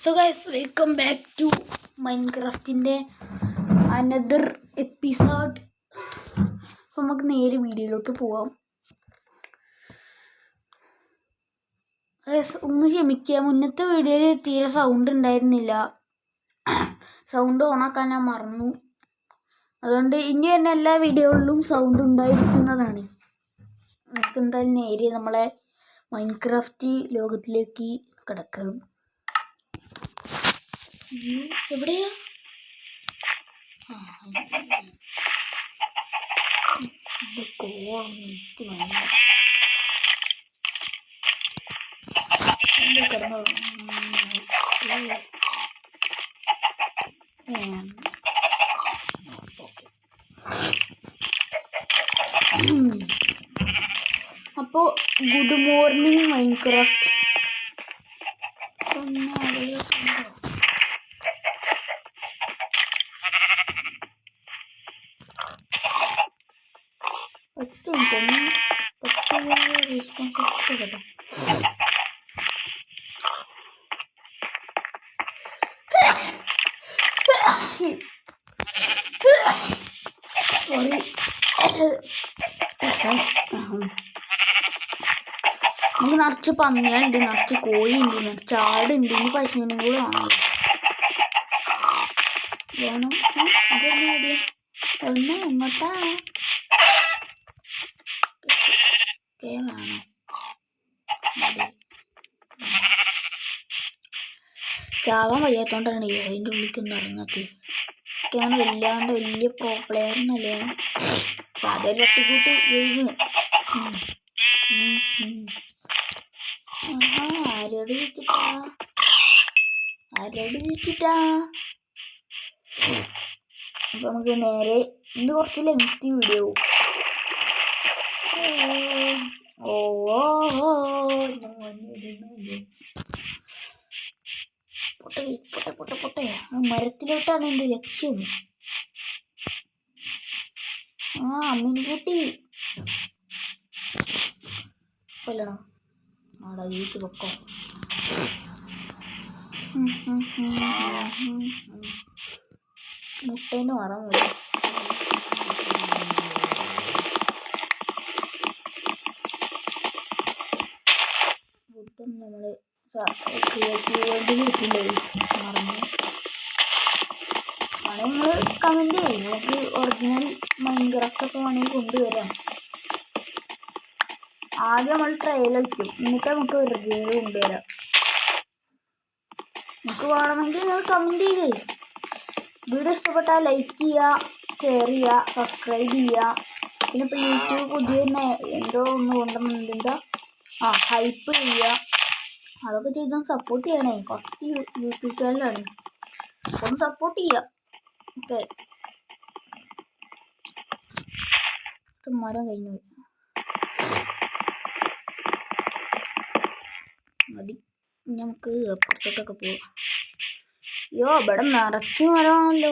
So guys welcome back to മൈൻക്രാഫ്റ്റിൻ്റെ another episode. അപ്പോൾ നമുക്ക് നേരെ വീഡിയോയിലോട്ട് പോവാം. ഗൈസ് ഒന്ന് ക്ഷമിക്കുക, മുന്നത്തെ വീഡിയോയിൽ തീരെ സൗണ്ട് ഉണ്ടായിരുന്നില്ല. സൗണ്ട് ഓണാക്കാൻ ഞാൻ മറന്നു. അതുകൊണ്ട് ഇനി തന്നെ എല്ലാ വീഡിയോകളിലും സൗണ്ട് ഉണ്ടായിരിക്കുന്നതാണ്. നമുക്ക് എന്തായാലും നേരെ നമ്മളെ മൈൻക്രാഫ്റ്റ് ലോകത്തിലേക്ക് കിടക്കാം. എവിടെയാ? അപ്പോ ഗുഡ് മോർണിംഗ് മൈൻക്രാഫ്റ്റ്. നമുക്ക് നിറച്ച് പന്നിയുണ്ട്, നിറച്ച് കോഴിയുണ്ട്, നിറച്ച് ആടുണ്ട്. ഇനി പശുവിനും കൂടെ വാങ്ങി വേണം. എങ്ങോട്ടാ വേണോ? ചാവാൻ വയ്യാത്തോണ്ടാണ് അതിൻ്റെ ഉള്ളിലേക്കൊന്നും ഇറങ്ങാത്തത്. ഒക്കെയാണ് വല്ലാണ്ട് വലിയ പ്രോ പ്ലെയർ എന്നല്ലേ. സാധാരണ തട്ടിക്കൂട്ട് ഗെയിം. ആരോട് ചോദിച്ചിട്ടാ. അപ്പൊ നമുക്ക് നേരെ ഇന്ന് കുറച്ച് ലെങ്തി വീഡിയോ. പൊട്ടെ മരത്തിലോട്ടാണ് എൻ്റെ ലക്ഷ്യം. അമ്മീൻകുട്ടി കൊല്ലണം. ആടാ വീട്ട് പൊക്കോ. മുട്ടേന്ന് മറന്നു. ഫുഡും നമ്മള് ക്രിയേറ്റീവ് വേൾഡിൽ കിട്ടില്ല മറന്നു. വേണമെങ്കിൽ നിങ്ങൾ കമൻറ്റ് ചെയ്യും. നമുക്ക് ഒറിജിനൽ മൈൻക്രാഫ്റ്റ് ഒക്കെ വേണമെങ്കിൽ കൊണ്ടുവരാം. ആദ്യം നമ്മൾ ട്രയൽ കളിക്കും, എന്നിട്ട് നമുക്ക് ഒറിജിനൽ കൊണ്ടുവരാം. നമുക്ക് വേണമെങ്കിൽ നിങ്ങൾ കമൻറ്റ് ചെയ്യുക. വീഡിയോ ഇഷ്ടപ്പെട്ടാൽ ലൈക്ക് ചെയ്യുക, ഷെയർ ചെയ്യുക, സബ്സ്ക്രൈബ് ചെയ്യുക. പിന്നെ ഇപ്പോൾ യൂട്യൂബ് പുതിയ എന്തോ ഒന്ന് കൊണ്ടുവന്നിട്ടുണ്ട്, ഹൈപ്പ് ചെയ്യുക. അതൊക്കെ ചെയ്തൊന്ന് സപ്പോർട്ട് ചെയ്യണേ. ഫസ്റ്റ് യൂട്യൂബ് ചാനലാണ്, ഒന്ന് സപ്പോർട്ട് ചെയ്യുക. ഓക്കെ, മരം കഴിഞ്ഞു മതി. നമുക്ക് അപ്പുറത്തോട്ടൊക്കെ പോവാം. അയ്യോ ഇവിടെ നിറച്ചു മരമാണല്ലോ.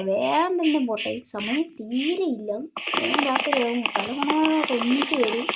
വേഗം തന്നെ പോട്ടെ. സമയം തീരെ ഇല്ല. വേഗം രാത്രിയാവും. തലമണങ്ങളൊക്കെ ഒന്നിച്ച് വരും.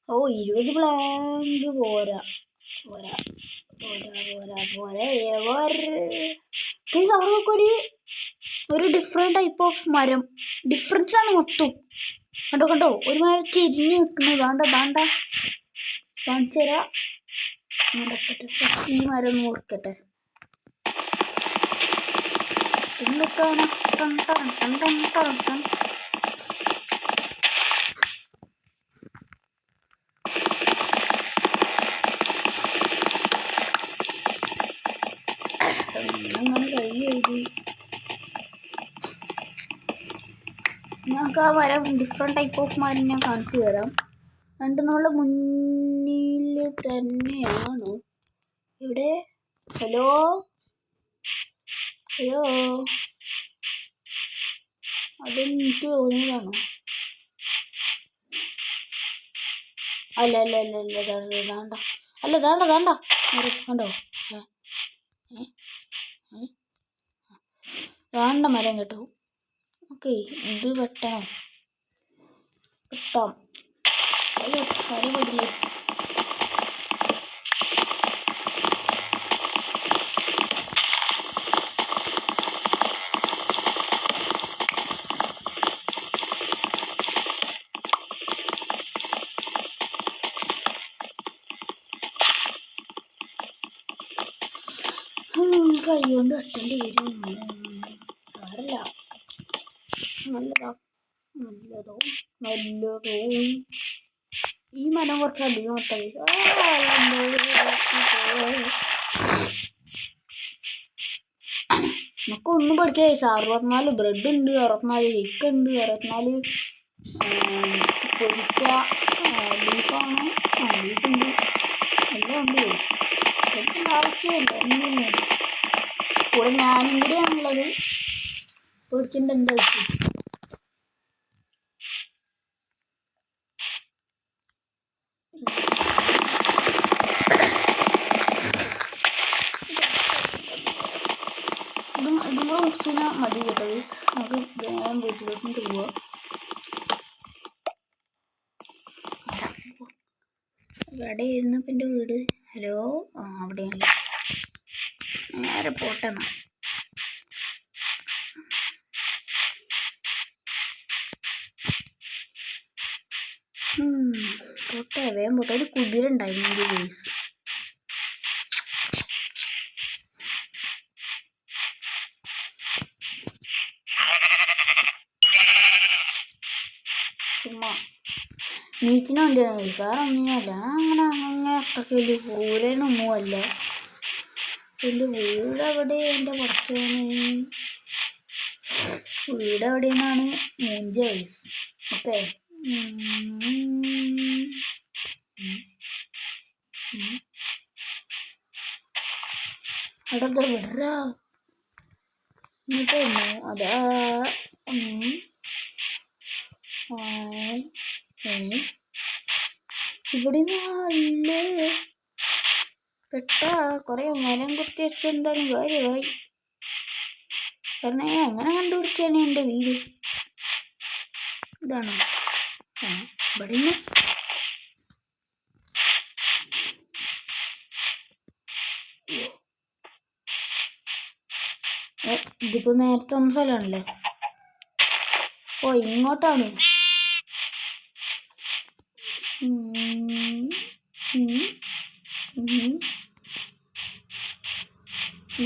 ഓ 20 പ്ലാങ്ക് പോരാ. അവർക്കൊക്കെ ഒരു ഡിഫറെൻറ്റ് ടൈപ്പ് ഓഫ് മരം. ഡിഫറൻസ് ആണ് മൊത്തം. കണ്ടോ ഒരു മരം ചെരിഞ്ഞ് നിൽക്കുന്നത്. കാണിച്ചു തരാം. ഈ മരം ഒന്ന് ഓർക്കട്ടെ. ഞങ്ങൾക്ക് ആ മരം ഡിഫറെൻറ്റ് ടൈപ്പ് ഓഫ് മരം ഞാൻ കാണിച്ചു തരാം. രണ്ട് നമ്മളെ മുന്നിൽ തന്നെയാണോ? ഇവിടെ ഹലോ ഹലോ അതെനിക്ക് തോന്നിയതാണോ? അല്ല അല്ല അല്ല അല്ല ദാണ്ട അല്ല ദാണ്ട ദാണ്ട കണ്ടോ? ദാണ്ട മരം കേട്ടോ. ഓക്കെ, ഇത് വെട്ടണം. വെട്ടാം. അയ്യോ കറി പറ്റില്ലേ. കൈ കൊണ്ട് വെട്ടേണ്ടി വരും. സാരല്ല. നല്ലതോ ഈ മരം കുറച്ച് അധികം വെട്ടായി. നമുക്ക് ഒന്നും പഠിക്കാ. 64 ബ്രെഡ് ഉണ്ട്, 64 ചിക്കൻ ഉണ്ട്, 64 പൊരിക്ക ബീഫാണ്, ബീഫുണ്ട്, എല്ലാം ഉണ്ട്. പഠിക്കേണ്ട ആവശ്യമില്ല. എന്തിന് കൂടെ ഞാനും കൂടിയാണുള്ളത്. പഠിക്കേണ്ട എന്താ വെച്ചു. ഇതും കൂടെ മുറിച്ചാൽ മതി കേട്ടോ. നമുക്ക് വേഗം വീട്ടിലോട്ട് പോവാം. എവിടെയായിരുന്നു ഇപ്പം എൻ്റെ വീട്? ഹലോ, അവിടെയാണ്. നേരെ പോട്ടെന്നാ. പോട്ടെ, വേഗം പോട്ടെ. ഒരു കുതിര ഉണ്ടായിരുന്നു എൻ്റെ കേസ്. ചുമ്മാ മീറ്റിന് വേണ്ടിയാണ്. വേറെ ഒന്നുമല്ല. അങ്ങനെ അത്രയ്ക്ക് വലിയ പൂരനൊന്നും അല്ല. എൻ്റെ വീട് എവിടെ? എൻ്റെ പുറത്താണ് വീട്. എവിടെയെന്നാണ് മൂഞ്ച വയസ്സ്. ഓക്കെ, അവിടെ വിടറാ. എന്നിട്ട് അതാ ഇവിടെ നല്ലേ പെട്ടാ. കുറെ മരം കുത്തി വെച്ചെന്തായാലും കാര്യമായി. കാരണം അങ്ങനെ കണ്ടുപിടിച്ചാണ് എൻ്റെ വീട്. ഇതാണോ? ഇവിടെ ഇതിപ്പോ നേരത്തെ വന്ന സ്ഥലമാണല്ലേ. ഓ, ഇങ്ങോട്ടാണ്.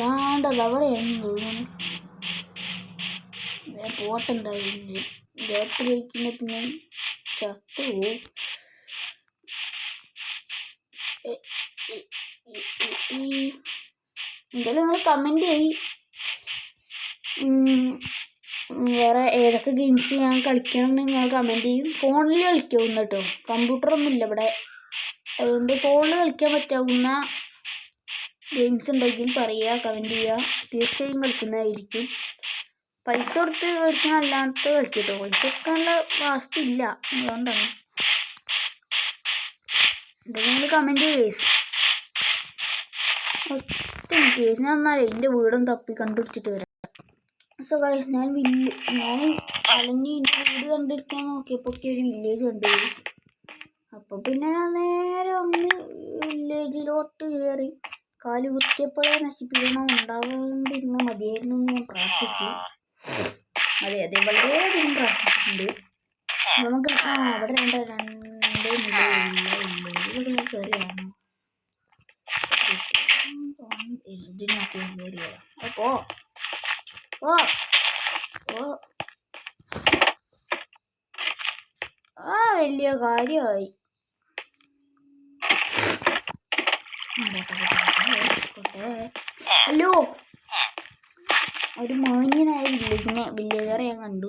ഞാണ്ടത് അവിടെയാണ് തോന്നുന്നു. പോട്ടുണ്ടായിരുന്നു. രാത്രി കഴിക്കുന്ന പിന്നെ ചത്തു പോവും. എന്തായാലും നിങ്ങൾ കമൻറ്റ് ചെയ്യും. വേറെ ഏതൊക്കെ ഗെയിംസ് ഞാൻ കളിക്കണം എന്ന് നിങ്ങൾ കമൻറ്റ് ചെയ്യും. ഫോണിൽ കളിക്കാവുന്ന കേട്ടോ, കമ്പ്യൂട്ടറൊന്നുമില്ല ഇവിടെ. അതുകൊണ്ട് ഫോണിൽ കളിക്കാൻ പറ്റാവുന്ന ഗെയിംസ് ഉണ്ടെങ്കിൽ പറയുക, കമൻറ്റ് ചെയ്യുക. തീർച്ചയായും കളിക്കുന്നതായിരിക്കും. പൈസ കൊടുത്ത് കളിക്കണം, അല്ലാത്ത കളിക്കട്ടോ. പൈസ കൊടുക്കാനുള്ള വാസ്തില്ല, അതുകൊണ്ടാണ്. നിങ്ങൾ കമൻറ്റ് ചെയ്യേസ്. ഒറ്റ കേസ് ഞാൻ എന്നാലേ എൻ്റെ വീടും തപ്പി കണ്ടുപിടിച്ചിട്ട് വരാം. സോ ഗൈസ്, ഞാൻ അലഞ്ഞ് എൻ്റെ വീട് കണ്ടിരിക്കാൻ നോക്കിയപ്പോൾ ഒരു വില്ലേജ് കണ്ടു. അപ്പോൾ പിന്നെ ഞാൻ നേരെ ഒന്ന് വില്ലേജിലോട്ട് കയറി. കാല് കുത്തിയപ്പോഴേ നശിപ്പിക്കണം ഉണ്ടാവേണ്ടിരുന്ന മതിയായിരുന്നു എന്ന് ഞാൻ പ്രാർത്ഥിച്ചു. അതെ, വളരെയധികം പ്രാർത്ഥിച്ചിട്ടുണ്ട്. നമുക്ക് അവിടെ രണ്ട് നിലയില്ല കയറിയാണോ? ഇതിനകത്ത് കയറിയോ? അപ്പോ വലിയ കാര്യമായി. ഹലോ, ഒരു മാന്യനായ വില്ലേജറെ ഞാൻ കണ്ടു.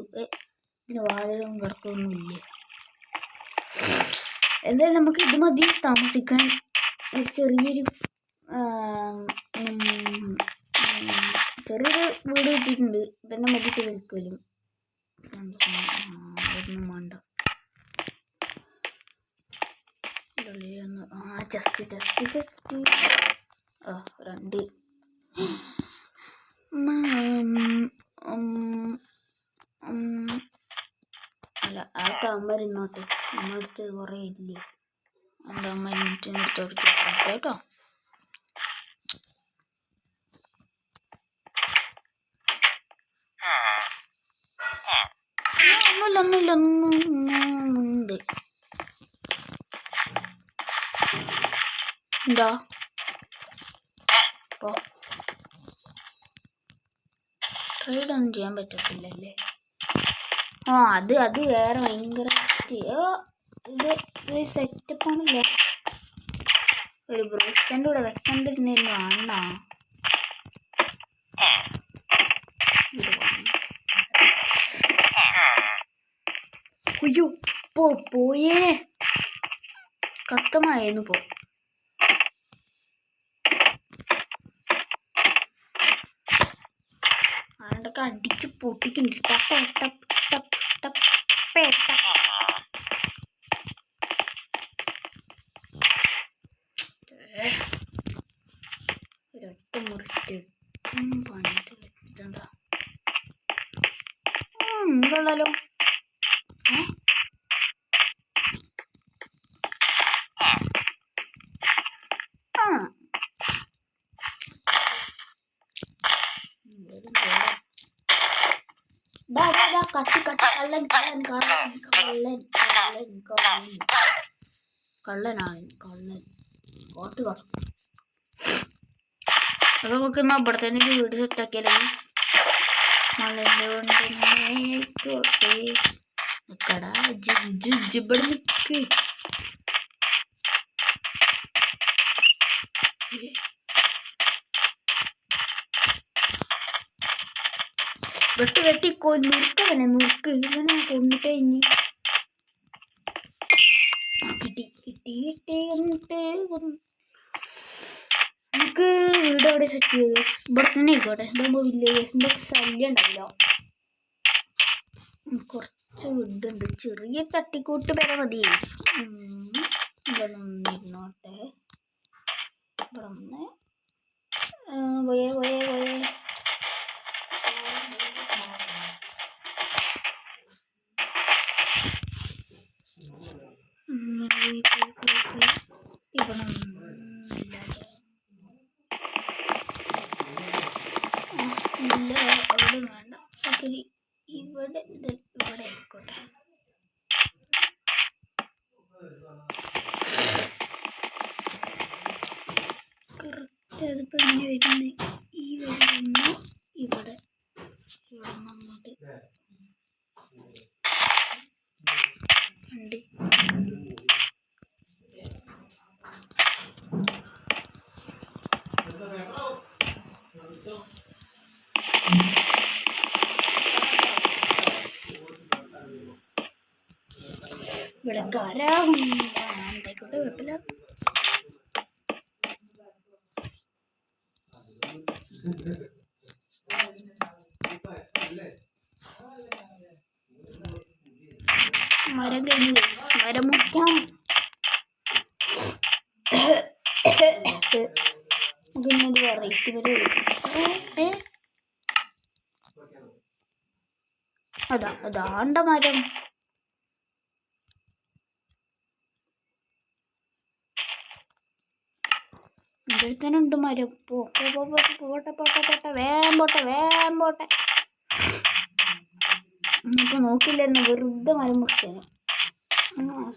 ഇതിന് വാതിലും കിടക്കൊന്നുമില്ല. എന്തായാലും നമുക്ക് ഇത് മതി താമസിക്കാൻ. ഒരു ചെറിയൊരു വീട് കിട്ടിയിട്ടുണ്ട്. ഇതന്നെ മതിയിട്ട് വിൽക്കലും ഒന്നും വേണ്ട. ചെസ്റ്റ് 2 അല്ല ആ അമ്മ ഇന്നോട്ട് നമ്മളടുത്ത് കുറേ ഇല്ലേ. എൻ്റെ അമ്മ എടുത്ത് കേട്ടോ. ഒന്നുമില്ല എന്താ ഇപ്പോൾ ട്രേഡൊന്നും ചെയ്യാൻ പറ്റത്തില്ലല്ലേ? അത് വേറെ ഭയങ്കര ഇത് സെറ്റപ്പാണല്ലേ. ഒരു ബ്രൂസ്റ്റൻ്റെ കൂടെ വെക്കണ്ടിരുന്നില്ല. അണ്ണാ അയ്യോ പോയേ കഷ്ടമായിരുന്നു. ആരണ്ടൊക്കെ അടിച്ച് പൊട്ടിക്കുന്നുണ്ട്. ഒരൊറ്റ മുറിച്ചിട്ട് പണിട്ട് ഇതെന്താ എന്തല്ലോ. കട്ടി കള്ളനാണ് കോട്ട് കട. അത് നമുക്ക് ഇവിടെ തന്നെ ഒരു വീട് സെറ്റാക്കിയാലോ. മലൻ്റെ കൊണ്ടോട്ടെ നിക്കടാ ഇവിടെ നിക്ക്. വെട്ടി നുറുക്ക് ഇങ്ങനെ കൊണ്ടിട്ട് കഴിഞ്ഞ് കിട്ടി നമുക്ക് വീട് അവിടെ സെറ്റ് ചെയ്ത് ഇവിടെ തന്നെ ആയിക്കോട്ടെ. ഇതാകുമ്പോൾ വില്ലേജസിൻ്റെ ശല്യം ഉണ്ടാവില്ല. കുറച്ച് വീടുണ്ട്. ചെറിയ തട്ടിക്കൂട്ട് പേരെ മതി. ഇവിടെ നിന്നിരുന്നോട്ടെ. ഇവിടെ ഒന്ന് പോയേ ഇവിടെ അവിടെ വേണ്ട. ഇവിടെ ആയിക്കോട്ടെ. കറക്റ്റ് അതിപ്പോൾ എങ്ങനെ വരുന്നത്? ഈ വരുന്ന ഇവിടെ അങ്ങോട്ട് കണ്ട് ഇവിടെ കരായിക്കോട്ടെ. കുഴപ്പമില്ല. മരം കഴിഞ്ഞു. മരം മുറിക്കണം. നമുക്കിന്നൊരു വെറൈറ്റി വരെ അതാണ്ട മരം. ഇവിടുത്തനുണ്ട് മരം. പോട്ടെ വേഗം പോട്ടെ. ഇപ്പൊ നോക്കില്ലായിരുന്നു, വെറുതെ മരം മുറിച്ചേനെ.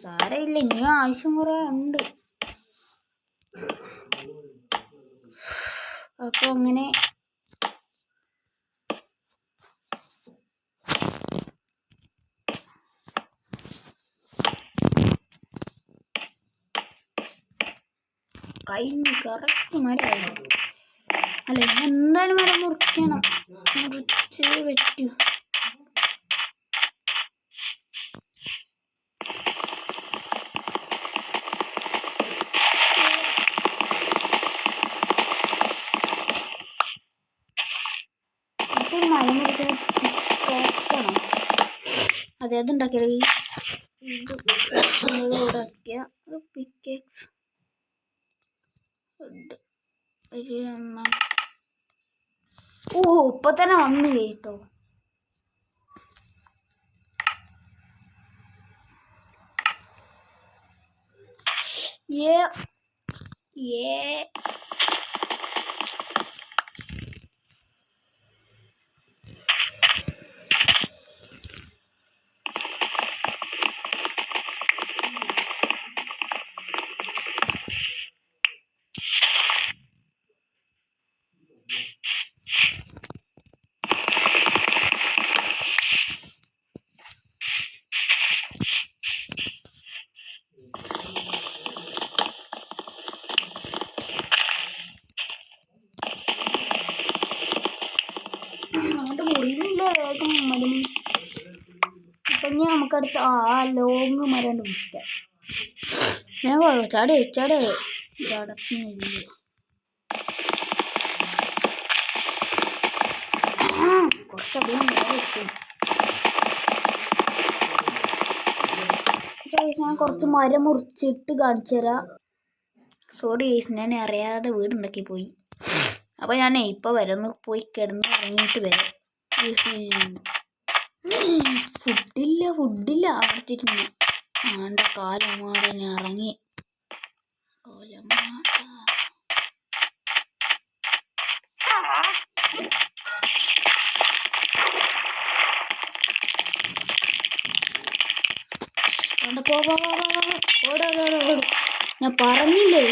സാരമില്ല, ഇനിയും ആവശ്യം കുറെ ഉണ്ട്. അപ്പൊ അങ്ങനെ കഴിഞ്ഞു. കറക്റ്റ് മരമായിരുന്നു. അല്ല എന്തായാലും മരം മുറിക്കണം, മുറിച്ചേ പറ്റൂ. മരം മുറിക്കണം അതെ, അതുണ്ടാക്കിയത് ഇതാക്കിയ പിക്കേക്സ് ഒരു എണ്ണം. ഓ ഇപ്പൊ തന്നെ വന്നു കേട്ടോ. ഏ അങ്ങോട്ട് മുറിയില്ല വേഗം മരുന്ന്. ഇപ്പൊ ഇനി നമുക്കടുത്ത് ലോങ് മരം വിൽക്കാം. ഞാൻ ചാടേ ചടക്കുന്നില്ല. കുറച്ചധികം നേരം എത്തും. ഞാൻ കുറച്ച് മരം മുറിച്ചിട്ട് കാണിച്ചു തരാം. സോറി ഞാൻ അറിയാതെ വീടുണ്ടാക്കി പോയി. അപ്പോൾ ഞാൻ ഇപ്പോൾ വരാം, പോയി കിടന്ന് ഇറങ്ങിയിട്ട് വരാം. ഫുഡില്ല അവിടുത്തിരുന്ന് ആണ്ട കാലമാടൻ ഇറങ്ങി. ഞാൻ പറഞ്ഞില്ലേ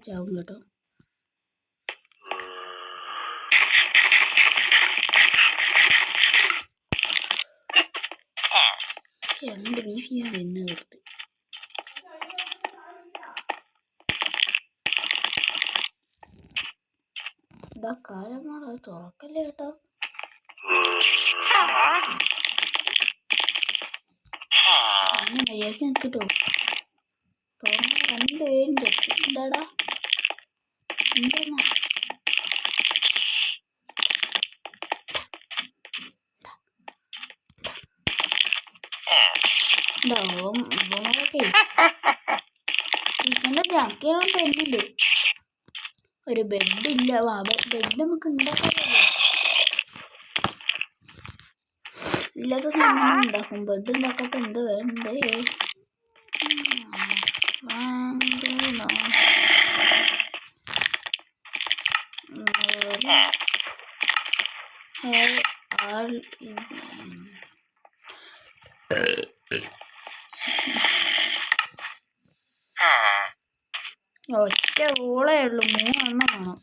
ചാവും കേട്ടോ. രണ്ട് ബീഫ് ഞാൻ പിന്നെ കൊടുത്ത്. ഇതാ കാലമാണ്, അത് തുറക്കല്ലേ കേട്ടോ. അങ്ങനെ മര്യാദക്ക് നിൽക്കട്ടോ. തുറന്ന് 2 ഏഴിൻ്റെ എന്താടാ എന്താ ചിക്കൻ്റെ ജാക്കിയാണ് പെണ്ണിണ്ട്. ഒരു ബെഡില്ല. ബെഡ് നമുക്ക് ഉണ്ടാക്കാമല്ലോ. ഇല്ലാത്ത സാധനം ഉണ്ടാക്കും. ബെഡ് ഉണ്ടാക്കാത്ത എന്ത് വേണ്ടേ? ഒറ്റ ഓളേ ഉള്ളൂ, 3 എണ്ണം വേണം.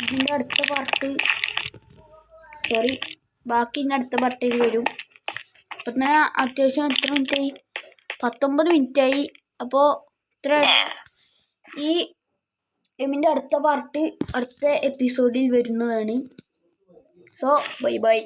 ഇതിൻ്റെ അടുത്ത പാർട്ട് ബാക്കി ഇതിൻ്റെ അടുത്ത പാർട്ടിൽ വരും. അപ്പം തന്നെ അത്യാവശ്യം എത്ര മിനിറ്റായി? 19 മിനിറ്റായി. അപ്പോൾ ഇത്ര ഈ ഇതിൻ്റെ അടുത്ത പാർട്ട് അടുത്ത എപ്പിസോഡിൽ വരുന്നതാണ്. So by.